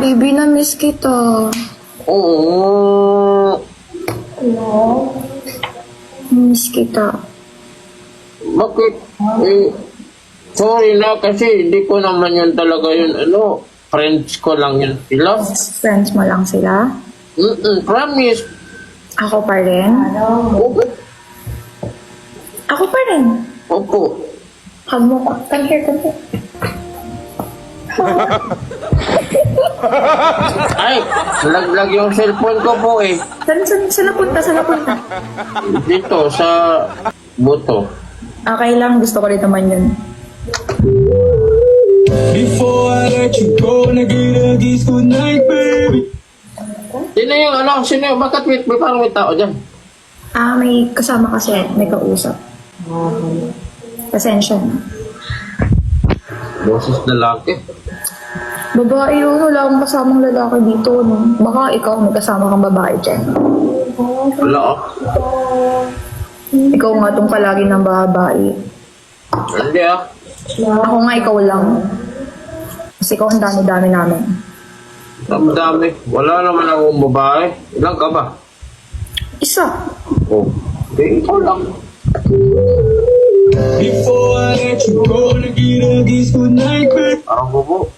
Baby, na-miss kita. Oo. Miss kita. Bakit? Sorry na kasi hindi ko naman yun talaga yun. Friends ko lang yun sila. Friends mo lang sila? Promise. Ako pa rin? Opo. Ako pa rin. Opo. Hug mo ko. Come here, come here. Ay, nalaglag yung cellphone ko po eh. Saan napunta? Saan napunta? Dito sa buto. Okay lang, gusto ko rin naman yun. Before I let you go, nag-i-ragis good night, baby. Sino yung Sino yung, bakit may parang may tao dyan? May kasama kasi, may kausap. Pasensya na. Boses lalaki. Babae yun, wala akong kasamang lalaki dito. No? Baka ikaw may kasama kang babae dyan. Wala oh. Ikaw nga tong palagi ng babae. Hindi ah. Ako nga ikaw lang. Kasi ikaw ang dami-dami namin. Dami. Wala naman akong babae. Ilang ka ba? Isa. Oh. Ikaw lang. Before I let you go, nag-i-ragis good night, baby. Parang bubo.